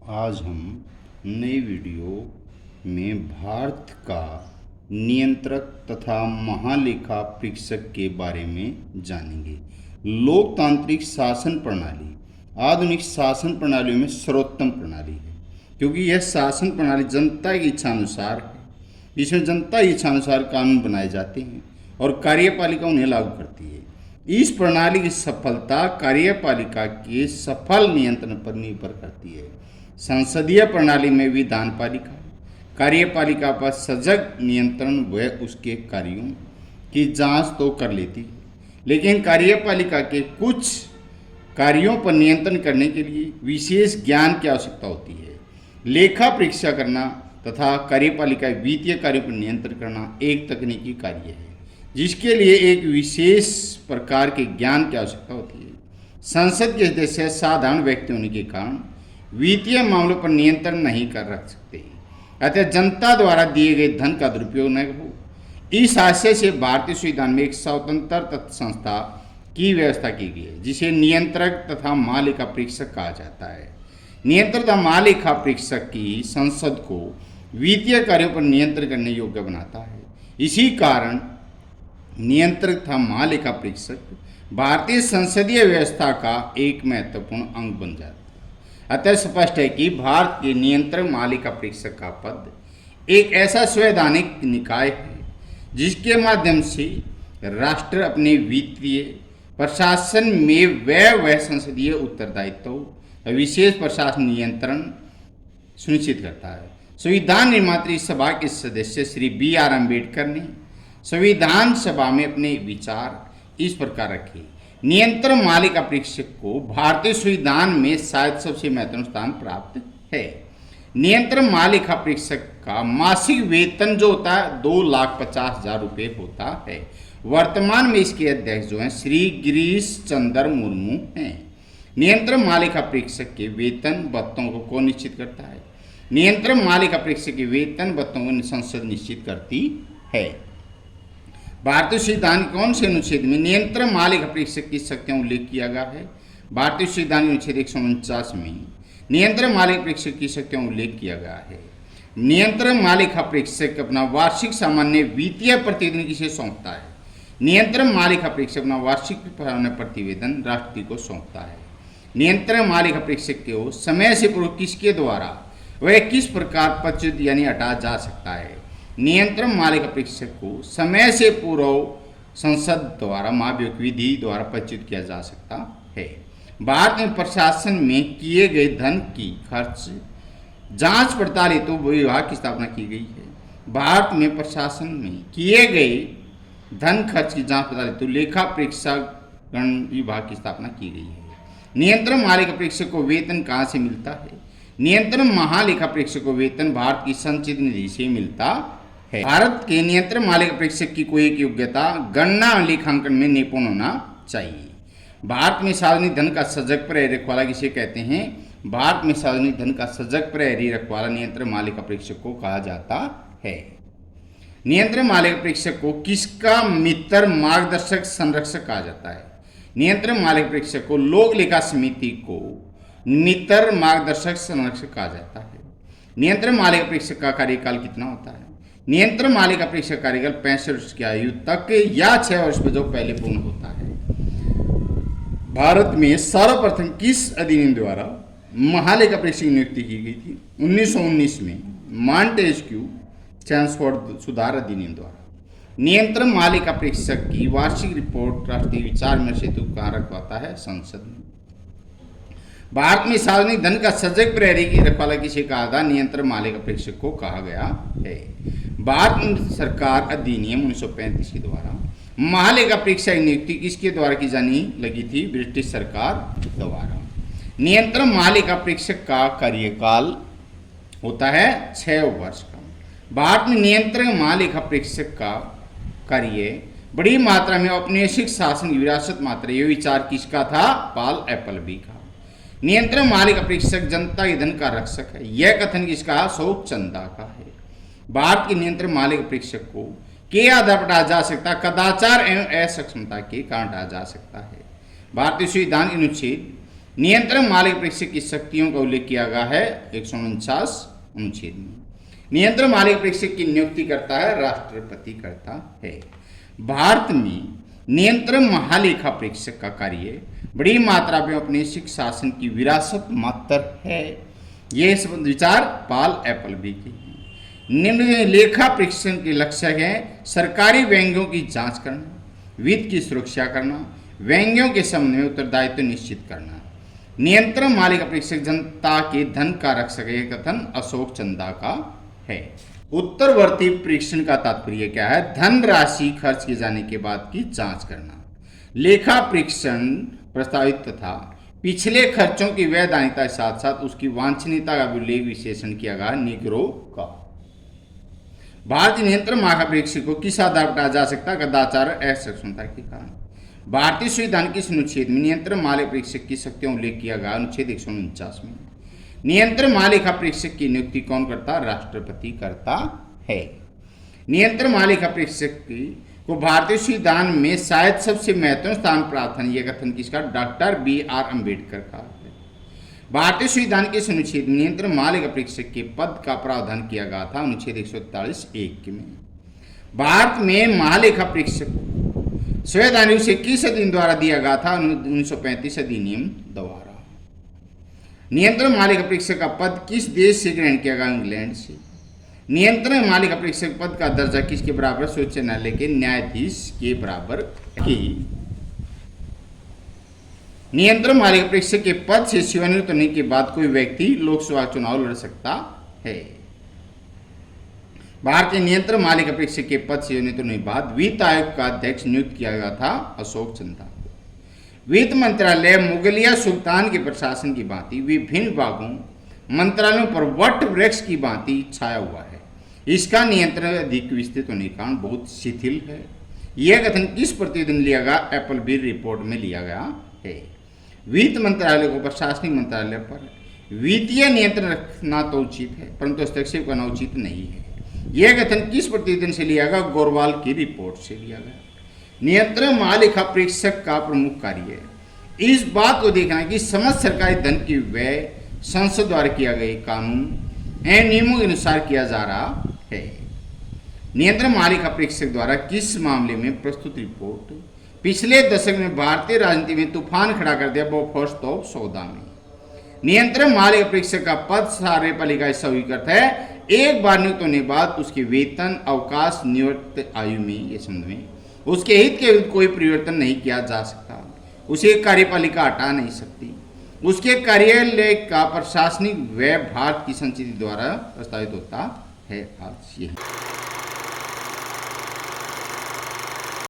आज हम नई वीडियो में भारत का नियंत्रक तथा महालेखा परीक्षक के बारे में जानेंगे। लोकतांत्रिक शासन प्रणाली आधुनिक शासन प्रणालियों में सर्वोत्तम प्रणाली है, क्योंकि यह शासन प्रणाली जनता की इच्छानुसार है। इसमें जनता की इच्छानुसार कानून बनाए जाते हैं और कार्यपालिका उन्हें लागू करती है। इस प्रणाली की सफलता कार्यपालिका के सफल नियंत्रण पर निर्भर करती है। संसदीय प्रणाली में विधानपालिका कार्यपालिका पर सजग नियंत्रण व उसके कार्यों की जांच तो कर लेती है, लेकिन कार्यपालिका के कुछ कार्यों पर नियंत्रण करने के लिए विशेष ज्ञान की आवश्यकता होती है। लेखा परीक्षा करना तथा कार्यपालिका वित्तीय कार्यों पर नियंत्रण करना एक तकनीकी कार्य है, जिसके लिए एक विशेष प्रकार के ज्ञान की आवश्यकता होती है। संसद के सदस्य साधारण व्यक्ति होने के कारण वित्तीय मामलों पर नियंत्रण नहीं कर रख सकते, अतः जनता द्वारा दिए गए धन का दुरुपयोग न हो, इस आशय से भारतीय संविधान में एक स्वतंत्र संस्था की व्यवस्था की गई है, जिसे नियंत्रक तथा महालेखा परीक्षक कहा जाता है। नियंत्रक तथा महालेखा परीक्षक की संसद को वित्तीय कार्यों पर नियंत्रण करने योग्य बनाता है। इसी कारण नियंत्रक तथा महालेखा परीक्षक भारतीय संसदीय व्यवस्था का एक महत्वपूर्ण अंग बन जाता है। अतः स्पष्ट है कि भारत के नियंत्रक महालेखा परीक्षक का पद एक ऐसा संवैधानिक निकाय है, जिसके माध्यम से राष्ट्र अपने वित्तीय प्रशासन में वह संसदीय उत्तरदायित्व विशेष प्रशासन नियंत्रण सुनिश्चित करता है। संविधान निर्मात्री सभा के सदस्य श्री B.R. अम्बेडकर ने संविधान सभा में अपने विचार इस प्रकार रखे। नियंत्रण महालेखा परीक्षक को भारतीय संविधान में शायद सबसे महत्वपूर्ण स्थान प्राप्त है। नियंत्रण महालेखा परीक्षक का मासिक वेतन जो होता है 2,50,000 रुपये होता है। वर्तमान में इसके अध्यक्ष जो हैं श्री गिरीश चंद्र मुर्मू हैं। नियंत्रण महालेखा परीक्षक के वेतन भत्तों को कौन निश्चित करता है? नियंत्रण महालेखा परीक्षक के वेतन भत्तों को संसद निश्चित करती है। भारतीय संविधान के कौन से अनुच्छेद में नियंत्रण महालेखा परीक्षक की शक्तियां उल्लेख किया गया है? भारतीय संविधान के अनुच्छेद 149 में नियंत्रण महालेखा परीक्षक की शक्तियां उल्लेख किया गया है। नियंत्रण महालेखा परीक्षक अपना वार्षिक सामान्य वित्तीय प्रतिवेदन किसे सौंपता है? नियंत्रण महालेखा परीक्षक अपना वार्षिक प्रतिवेदन राष्ट्रपति को सौंपता है। नियंत्रण महालेखा परीक्षक को समय से पूर्व किसके द्वारा वह किस प्रकार पदच्युत यानी हटाया जा सकता है? नियंत्रण महालेखा परीक्षक को समय से पूर्व संसद द्वारा महाभियोग विधि द्वारा पदच्युत किया जा सकता है। भारत में प्रशासन में किए गए धन की खर्च जांच पड़ताल हेतु विभाग की स्थापना की गई है। भारत में प्रशासन में किए गए धन खर्च की जांच पड़ताल हेतु लेखा परीक्षागण विभाग की स्थापना की गई है। नियंत्रण महालेखा परीक्षक को वेतन कहाँ से मिलता है? नियंत्रण महालेखा परीक्षक को वेतन भारत की संचित निधि से मिलता है। भारत के नियंत्रण महालेखा परीक्षक की कोई एक योग्यता गणना लेखांकन में निपुण होना चाहिए। भारत में सार्वजनिक धन का सजग प्रहरी रखवाला किसे कहते हैं? भारत में सार्वजनिक धन का सजग प्रहरी रखवाला नियंत्रण महालेखा परीक्षक को कहा जाता है। नियंत्रण महालेखा परीक्षक को किसका मित्र मार्गदर्शक संरक्षक कहा जाता है? नियंत्रण महालेखा परीक्षक को लोक लेखा समिति को मित्र मार्गदर्शक संरक्षक कहा जाता है। नियंत्रण महालेखा परीक्षक का कार्यकाल कितना होता है? नियंत्रण महालेखा परीक्षक कार्यकाल 65 वर्ष की आयु तक या 6 वर्ष में जो पहले पूर्ण होता है। भारत में सर्वप्रथम किस अधिनियम द्वारा महालेखा परीक्षक की नियुक्ति की गई थी? 1919 में मॉन्टेस्क्यू चैम्सफोर्ड सुधार अधिनियम द्वारा। नियंत्रण महालेखा परीक्षक की वार्षिक रिपोर्ट राष्ट्रीय विचार विमर्श हेतु कहाँ रखवाता है? संसद में। भारत में सार्वजनिक धन का सजग प्रहरी की रखवाला किसे कहा था? नियंत्रण महालेखा परीक्षक को कहा गया है। भारत सरकार अधिनियम 1935 के द्वारा महालेखा परीक्षा की नियुक्ति किसके द्वारा की जानी लगी थी? ब्रिटिश सरकार द्वारा। नियंत्रण महालेखा परीक्षक का कार्यकाल होता है 6 वर्ष का। भारत में नियंत्रण महालेखा परीक्षक का कार्य बड़ी मात्रा में औपनिवेशिक शासन की विरासत मात्र ये विचार किसका था? पॉल एप्पलबी का। नियंत्रण महालेखा परीक्षक जनता के धन का रक्षक है, यह कथन किसका? शोक चंदा का है। भारत के नियंत्रण महालेखा परीक्षक को के आधार पर हटाया जा सकता है? कदाचार एवं असक्षमता के कारण हटाया जा सकता है। भारतीय संविधान अनुच्छेद नियंत्रण मालिक परीक्षक की शक्तियों का उल्लेख किया गया है 149 अनुच्छेद में। नियंत्रण मालिक परीक्षक की नियुक्ति करता है राष्ट्रपति करता है। भारत में नियंत्रण महालेखा परीक्षक का कार्य बड़ी मात्रा में औपनिवेशिक शासन की विरासत मात्र है। ये विचार पॉल एपलबी के हैं। निम्न लेखा परीक्षण के लक्ष्य हैं सरकारी व्यंग्यों की जांच करना, वित्त की सुरक्षा करना, व्यंग्यों के संबंध में उत्तरदायित्व निश्चित करना। नियंत्रण मालिका परीक्षक जनता के धन का रक्षक है, कथन अशोक चंदा का है। उत्तरवर्ती परीक्षण का तात्पर्य क्या है? धन राशि खर्च किए जाने के बाद की जांच करना। लेखा परीक्षण प्रस्तावित तथा पिछले खर्चों की वैधानिकता के साथ साथ उसकी वांछनीयता का उल्लेख विशेषण किया गया निग्रो का। भारतीय नियंत्रण मालिका परीक्षक को किस आधार पर हटाया जा सकता है? कदाचार असक्षमता के कारण। भारतीय संविधान के अनुच्छेद में नियंत्रण मालिका परीक्षक की शक्तियों का उल्लेख किया गया अनुच्छेद 149 में। नियंत्रण मालिका परीक्षक की नियुक्ति कौन करता? राष्ट्रपति करता है। नियंत्रण मालिका परीक्षक को भारतीय संविधान में शायद सबसे महत्वपूर्ण स्थान प्राप्त है। यह कथन किसका? डॉक्टर BR अम्बेडकर का है। भारतीय संविधान के अनुच्छेद में नियंत्रण मालिका परीक्षक के पद का प्रावधान किया गया था अनुच्छेद 143(1) में। भारत में महालेखा परीक्षक संवैधानिक से किस अधिनियम द्वारा दिया गया था? 1935 अधिनियम द्वारा। नियंत्रण मालिका परीक्षक का पद किस देश से ग्रहण किया गया? इंग्लैंड से। नियंत्रण मालिका परीक्षक पद का दर्जा किसके बराबर? सर्वोच्च न्यायालय के न्यायाधीश के बराबर की। नियंत्रण मालिका परीक्षक के पद से सेवानिवृत्त होने के बाद कोई व्यक्ति लोकसभा चुनाव लड़ सकता है। भारतीय नियंत्रण मालिका परीक्षक के पद से सेवानिवृत्त होने के बाद वित्त आयोग का अध्यक्ष नियुक्त किया गया था अशोक चंदा। वित्त मंत्रालय मुगलिया सुल्तान के प्रशासन की भांति विभिन्न विभागों मंत्रालयों पर वट वृक्ष की भांति छाया हुआ है। इसका नियंत्रण अधिक विस्तृत होने के कारण बहुत शिथिल है। यह कथन किस प्रतिवेदन लिया गया? एपलबी रिपोर्ट में लिया गया है। वित्त मंत्रालय को प्रशासनिक मंत्रालय पर वित्तीय नियंत्रण रखना तो उचित है, परंतु हस्तक्षेप करना उचित नहीं है। यह कथन किस प्रतिवेदन से लिया गया? गोरवाल की रिपोर्ट से लिया गया। नियंत्रण महालेखा परीक्षक का प्रमुख कार्य है इस बात को देखना कि समस्त सरकारी धन की व्यय संसद द्वारा किया गए कानून एवं नियमों के अनुसार किया जा रहा है। नियंत्रण मालिका परीक्षक द्वारा किस मामले में प्रस्तुत रिपोर्ट पिछले दशक में भारतीय राजनीति में तूफान खड़ा कर दिया? बोफोर्स तोप सौदा में। नियंत्रण मालिका परीक्षक का पद कार्यपालिका स्वीकृत है। एक बार नियुक्त होने के बाद उसके वेतन अवकाश निवृत्त आयु में ये संबंध में उसके हित के विरुद्ध कोई परिवर्तन नहीं किया जा सकता। उसे कार्यपालिका हटा नहीं सकती। उसके कार्यालय का प्रशासनिक व्यय भारत की संचिति द्वारा प्रस्तावित होता है। आज यही